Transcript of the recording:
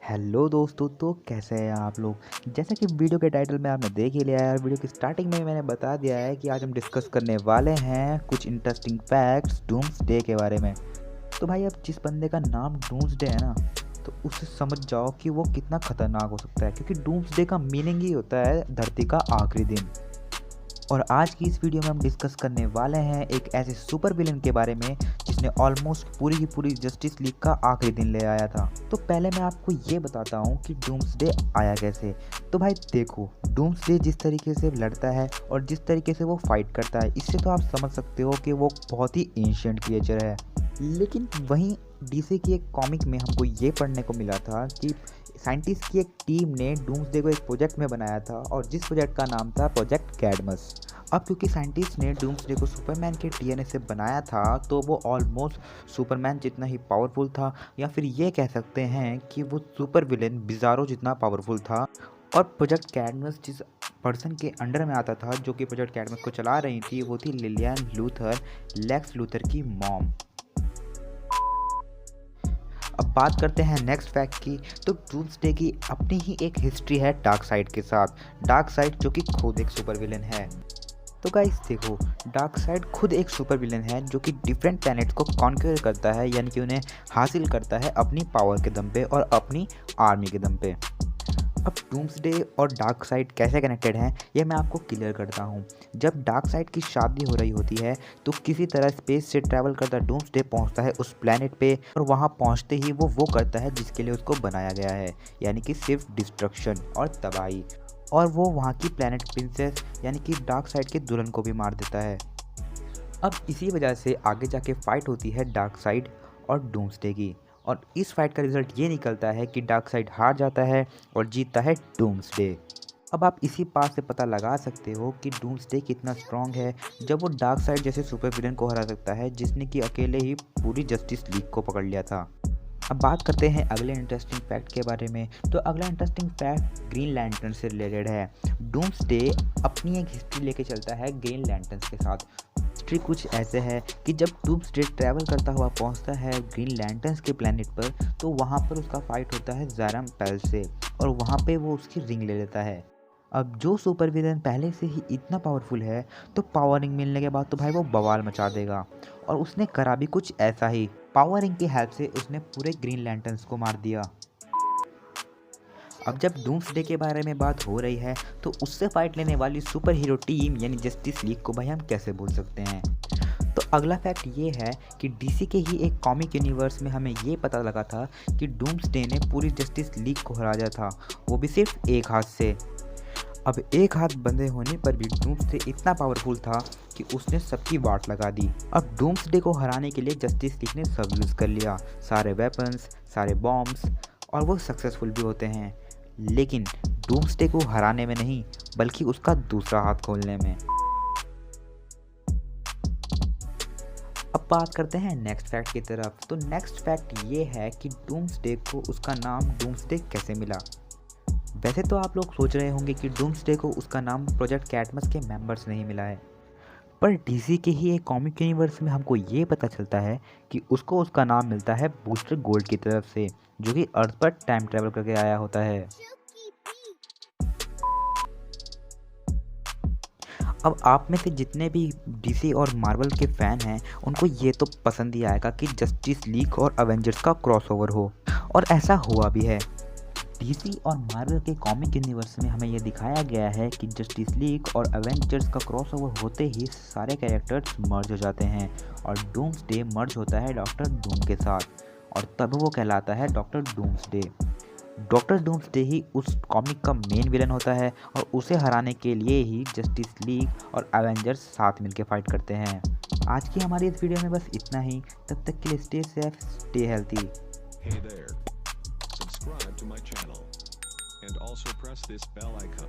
Hello दोस्तों, तो कैसे हैं आप लोग। जैसा कि वीडियो के टाइटल में आपने देख ही लिया है और वीडियो की स्टार्टिंग में मैंने बता दिया है कि आज हम डिस्कस करने वाले हैं कुछ इंटरेस्टिंग फैक्ट्स डूम्सडे के बारे में। तो भाई, अब जिस बंदे का नाम डूम्सडे है ना, तो उससे समझ जाओ कि वो कितना खतरनाक हो सकता है, क्योंकि डूम्सडे का मीनिंग ही होता है धरती का आखिरी दिन। और आज की इस वीडियो में हम डिस्कस करने वाले हैं एक ऐसे सुपर विलन के बारे में जिसने ऑलमोस्ट पूरी की पूरी जस्टिस लीग का आखिरी दिन ले आया था। तो पहले मैं आपको ये बताता हूँ कि डूम्सडे आया कैसे। तो भाई देखो, डूम्सडे जिस तरीके से लड़ता है और जिस तरीके से वो फाइट करता है, इससे तो आप समझ सकते हो कि वो बहुत ही एंशिएंट क्रिएचर है। लेकिन वहीं डीसी की एक कॉमिक में हमको ये पढ़ने को मिला था कि साइंटिस्ट की एक टीम ने डूम्सडे को एक प्रोजेक्ट में बनाया था और जिस प्रोजेक्ट का नाम था प्रोजेक्ट कैडमस। अब क्योंकि साइंटिस्ट ने डूम्सडे को सुपरमैन के डीएनए से बनाया था, तो वो ऑलमोस्ट सुपरमैन जितना ही पावरफुल था, या फिर ये कह सकते हैं कि वो सुपर विलेन बिजारो जितना पावरफुल था। और प्रोजेक्ट कैडमस जिस पर्सन के अंडर में आता था, जो कि प्रोजेक्ट कैडमस को चला रही थी, वो थी लिलियन लूथर, लेक्स लूथर की मॉम। अब बात करते हैं नेक्स्ट फैक्ट की। तो डूम्सडे की अपनी ही एक हिस्ट्री है डार्कसाइड के साथ। डार्कसाइड जो कि खुद एक सुपर विलेन है। तो गाइस देखो, डार्कसाइड खुद एक सुपर विलेन है जो कि डिफरेंट प्लैनेट्स को कॉन्क्यूर करता है, यानी कि उन्हें हासिल करता है अपनी पावर के दम पे और अपनी आर्मी के दम पे। अब डूम्सडे और डार्कसाइड कैसे कनेक्टेड हैं, ये मैं आपको क्लियर करता हूँ। जब डार्कसाइड की शादी हो रही होती है, तो किसी तरह स्पेस से ट्रैवल करता डूम्सडे पहुँचता है उस प्लैनेट पे, और वहाँ पहुँचते ही वो करता है जिसके लिए उसको बनाया गया है, यानी कि सिर्फ डिस्ट्रक्शन और तबाही। और वो वहाँ की प्लैनेट प्रिंसेस यानी कि डार्कसाइड के दुल्हन को भी मार देता है। अब इसी वजह से आगे जाके फाइट होती है डार्कसाइड और डूम्सडे की, और इस फाइट का रिजल्ट ये निकलता है कि डार्कसाइड हार जाता है और जीतता है डूम्सडे। अब आप इसी बात से पता लगा सकते हो कि डूम्सडे कितना स्ट्रांग है, जब वो डार्कसाइड जैसे सुपर विलेन को हरा सकता है जिसने कि अकेले ही पूरी जस्टिस लीग को पकड़ लिया था। अब बात करते हैं अगले इंटरेस्टिंग फैक्ट के बारे में। तो अगला इंटरेस्टिंग फैक्ट ग्रीन लैंटर्न से रिलेटेड है। डूम्सडे अपनी एक हिस्ट्री लेके चलता है ग्रीन लैंटर्न्स के साथ। हिस्ट्री कुछ ऐसे है कि जब डूम्सडे ट्रैवल करता हुआ पहुंचता है ग्रीन लैंटर्न्स के प्लेनेट पर, तो वहां पर उसका फाइट होता है ज़ारम पेल से, और वहां पे वो उसकी रिंग ले लेता है। अब जो सुपर विलेन पहले से ही इतना पावरफुल है, तो पावर रिंग मिलने के बाद तो भाई वो बवाल मचा देगा। और उसने करा भी कुछ ऐसा ही। पावर रिंग की हेल्प से उसने पूरे ग्रीन लैंटर्न्स को मार दिया। अब जब डूम्सडे के बारे में बात हो रही है, तो उससे फाइट लेने वाली सुपर हीरो टीम यानी जस्टिस लीग को भाई हम कैसे भूल सकते हैं। तो अगला फैक्ट ये है कि डीसी के ही एक कॉमिक यूनिवर्स में हमें ये पता लगा था कि डूम्सडे ने पूरी जस्टिस लीग को हरा दिया था, वो भी सिर्फ एक हाथ से। अब एक हाथ बंधे होने पर भी डूम्सडे इतना पावरफुल था कि उसने सबकी वाट लगा दी। अब डूम्सडे को हराने के लिए जस्टिस लीग ने सब यूज़ कर लिया, सारे वेपन्स, सारे बॉम्ब्स, और वो सक्सेसफुल भी होते हैं। लेकिन डूम्सडे को हराने में नहीं, बल्कि उसका दूसरा हाथ खोलने में। अब बात करते हैं नेक्स्ट फैक्ट की तरफ। तो नेक्स्ट फैक्ट ये है कि डूम्सडे को उसका नाम डूम्सडे कैसे मिला। वैसे तो आप लोग सोच रहे होंगे कि डूम्सडे को उसका नाम प्रोजेक्ट कैडमस के मेंबर्स नहीं मिला है, पर डीसी के ही एक कॉमिक यूनिवर्स में हमको ये पता चलता है कि उसको उसका नाम मिलता है बूस्टर गोल्ड की तरफ से, जो कि अर्थ पर टाइम ट्रैवल करके आया होता है। अब आप में से जितने भी डीसी और मार्वल के फ़ैन हैं, उनको ये तो पसंद ही आएगा कि जस्टिस लीग और अवेंजर्स का क्रॉसओवर हो, और ऐसा हुआ भी है। डीसी और मार्वल के कॉमिक यूनिवर्स में हमें यह दिखाया गया है कि जस्टिस लीग और एवेंजर्स का क्रॉसओवर होते ही सारे कैरेक्टर्स मर्ज हो जाते हैं, और डूम्सडे मर्ज होता है डॉक्टर डूम के साथ, और तब वो कहलाता है डॉक्टर डूम्सडे। डॉक्टर डूम्सडे ही उस कॉमिक का मेन विलन होता है, और उसे हराने के लिए ही जस्टिस लीग और एवेंजर्स साथ मिलकर फाइट करते हैं। आज की हमारी इस वीडियो में बस इतना ही। तब तक के लिए stay safe, stay healthy. Hey there. Subscribe to my channel and also press this bell icon.